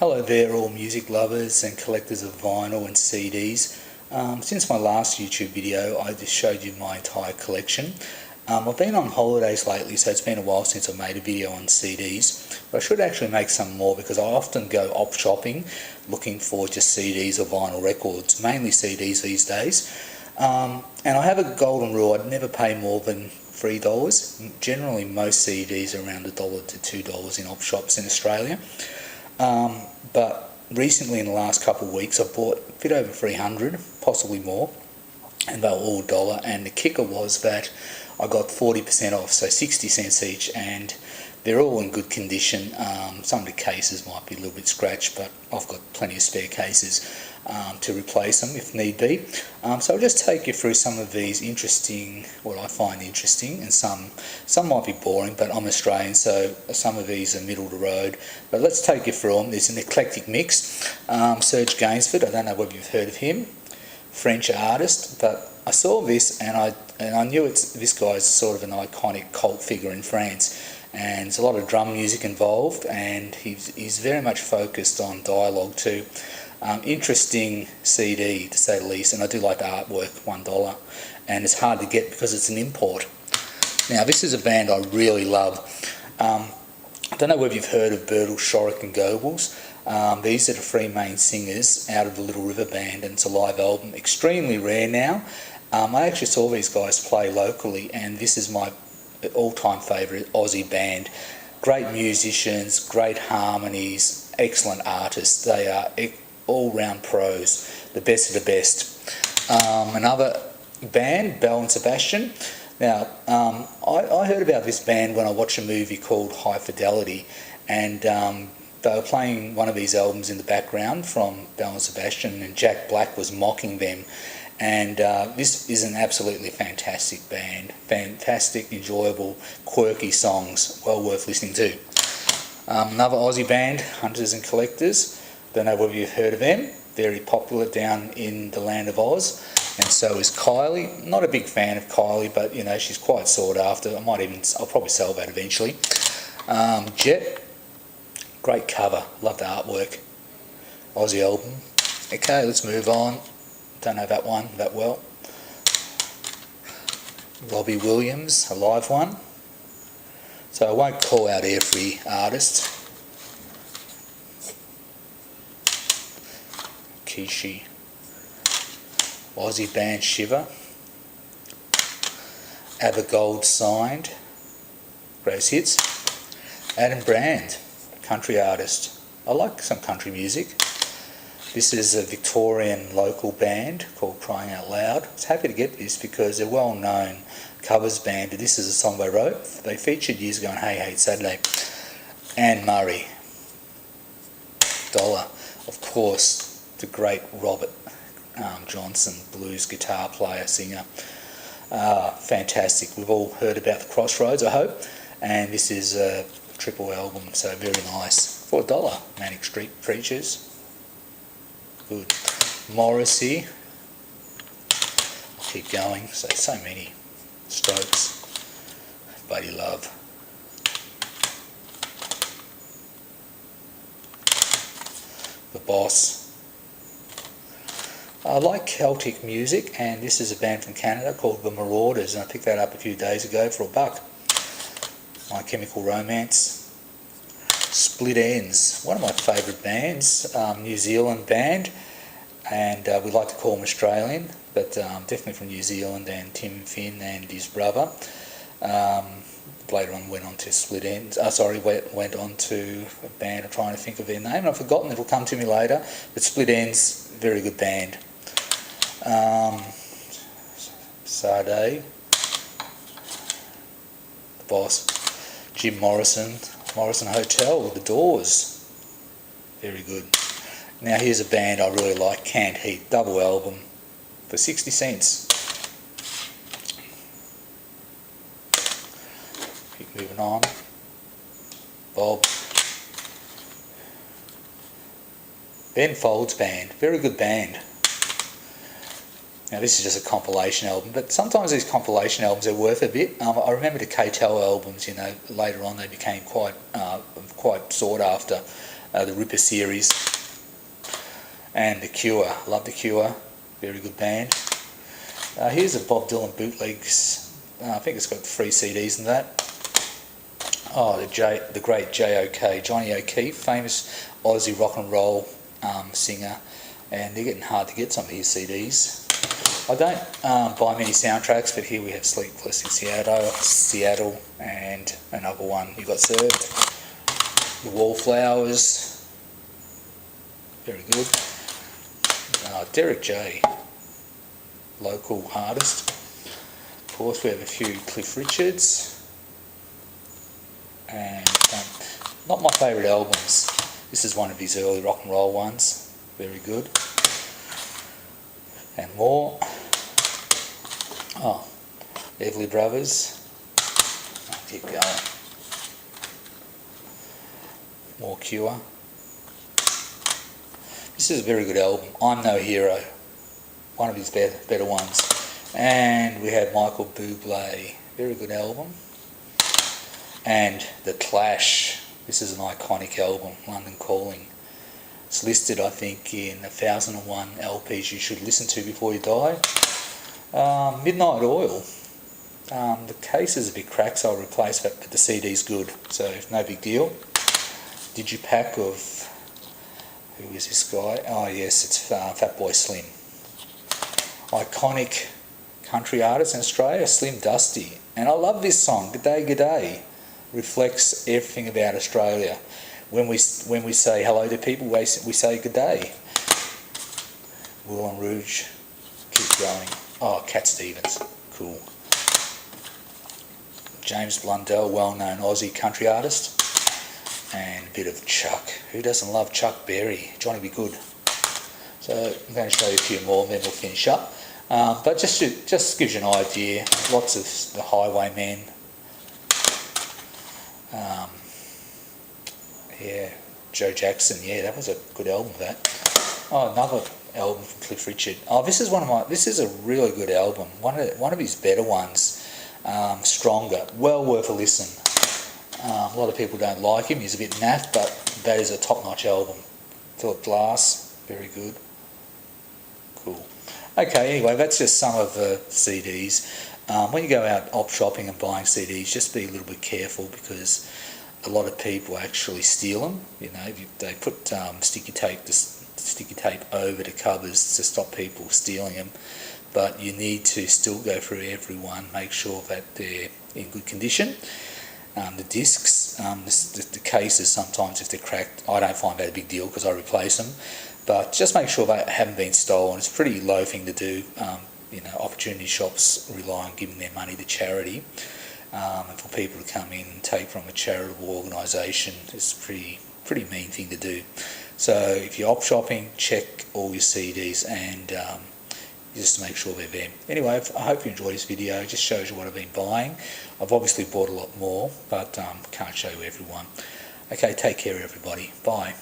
Hello there, all music lovers and collectors of vinyl and CDs. Since my last YouTube video, I just showed you my entire collection. I've been on holidays lately, so it's been a while since I made a video on CDs. But I should actually make some more because I often go op shopping looking for just CDs or vinyl records, mainly CDs these days. And I have a golden rule: I'd never pay more than $3. Generally, most CDs are around $1 to $2 in op shops in Australia. But recently, in the last couple of weeks, I've bought a bit over 300, possibly more, and they were all $1. And the kicker was that I got 40% off, so 60 cents each, and they're all in good condition. Some of the cases might be a little bit scratched, but I've got plenty of spare cases to replace them if need be. So I'll just take you through some of these interesting, what I find interesting, and some might be boring, but I'm Australian, so some of these are middle of the road. But let's take you through them. There's an eclectic mix. Serge Gainsford, I don't know whether you've heard of him, French artist, but I saw this and I knew this guy's sort of an iconic cult figure in France. And there's a lot of drum music involved, and he's very much focused on dialogue too. Interesting CD to say the least, and I do like the artwork, $1, and it's hard to get because it's an import. Now this is a band I really love. I don't know whether you've heard of Bertel, Shorrock and Goebbels. These are the three main singers out of the Little River Band, and it's a live album, extremely rare now. I actually saw these guys play locally, and this is my all-time favourite Aussie band. Great musicians, great harmonies, excellent artists. They are all-round pros, the best of the best. Another band, Belle and Sebastian. Now, I heard about this band when I watched a movie called High Fidelity, and they were playing one of these albums in the background from Belle and Sebastian, and Jack Black was mocking them. And this is an absolutely fantastic band, fantastic, enjoyable, quirky songs, well worth listening to. Another Aussie band, Hunters and Collectors, don't know whether you've heard of them, very popular down in the land of Oz, and so is Kylie. Not a big fan of Kylie, but you know, she's quite sought after. I'll probably sell that eventually. Jet, great cover, love the artwork, Aussie album. Okay, let's move on. Don't know that one that well. Robbie Williams, a live one. So I won't call out every artist. Kishi. Aussie band Shiver. Gold signed. Greatest hits. Adam Brand, country artist. I like some country music. This is a Victorian local band called Crying Out Loud. I was happy to get this because they're a well-known covers band. This is a song they wrote. They featured years ago on Hey Hey Saturday. Anne Murray, $1. Of course, the great Robert Johnson, blues guitar player, singer. Fantastic. We've all heard about the Crossroads, I hope. And this is a triple album, so very nice. For $1, Manic Street Preachers. Good. Morrissey. I'll keep going. So many. Strokes. Buddy Love. The Boss. I like Celtic music, and this is a band from Canada called The Marauders, and I picked that up a few days ago for $1. My Chemical Romance. Split Ends, one of my favourite bands, New Zealand band, and we like to call them Australian, but definitely from New Zealand, and Tim Finn and his brother. Later on went on to Split Ends, went on to a band, I'm trying to think of their name, and I've forgotten, it'll come to me later, but Split Ends, very good band. Sade, The Boss, Jim Morrison Hotel, The Doors, very good. Now here's a band I really like, Canned Heat, double album for 60 cents. Keep moving on. Bob. Ben Folds Band, very good band. Now this is just a compilation album, but sometimes these compilation albums are worth a bit. I remember the KTEL albums, you know, later on they became quite sought after. the Ripper series, and The Cure. Love The Cure, very good band. Here's a Bob Dylan Bootlegs. I think it's got 3 CDs in that. Oh, the great J.O.K., Johnny O'Keefe, famous Aussie rock and roll singer, and they're getting hard to get, some of his CDs. I don't buy many soundtracks, but here we have Sleepless in Seattle, and another one, You Got Served. The Wallflowers, very good. Derek J, local artist. Of course, we have a few Cliff Richards, and not my favourite albums. This is one of his early rock and roll ones, very good. And more. Oh, Everly Brothers. I'll keep going. More Cure. This is a very good album. I'm No Hero, one of his better ones. And we have Michael Bublé, very good album. And The Clash. This is an iconic album, London Calling. It's listed, I think, in 1001 LPs you should listen to before you die. Midnight Oil. The case is a bit cracked, so I'll replace it, but the CD's good, so no big deal. Digipack of, who is this guy? Oh yes, it's Fatboy Slim. Iconic country artist in Australia, Slim Dusty. And I love this song, G'day G'day. Reflects everything about Australia. When we say hello to people, we say good day. Moulin Rouge, keep going. Oh, Cat Stevens, cool. James Blundell, well-known Aussie country artist. And a bit of Chuck. Who doesn't love Chuck Berry? Johnny Be Good. So I'm going to show you a few more, then we'll finish up. But just gives you an idea. Lots of the Highwaymen. Yeah, Joe Jackson. Yeah, that was a good album. That. Oh, another album from Cliff Richard. Oh, this is a really good album. One of his better ones. Stronger. Well worth a listen. A lot of people don't like him. He's a bit naff, but that is a top-notch album. Philip Glass, very good. Cool. Okay, anyway, that's just some of the CDs. When you go out op shopping and buying CDs, just be a little bit careful, because a lot of people actually steal them. You know, they put sticky tape over the covers to stop people stealing them. But you need to still go through every one, make sure that they're in good condition. The discs, the cases, sometimes if they're cracked, I don't find that a big deal because I replace them. But just make sure they haven't been stolen. It's a pretty low thing to do. Opportunity shops rely on giving their money to charity. And for people to come in and take from a charitable organisation, it's a pretty mean thing to do. So if you're op shopping, check all your CDs and just to make sure they're there. Anyway, I hope you enjoyed this video. It just shows you what I've been buying. I've obviously bought a lot more, but can't show you everyone. Okay, take care everybody. Bye.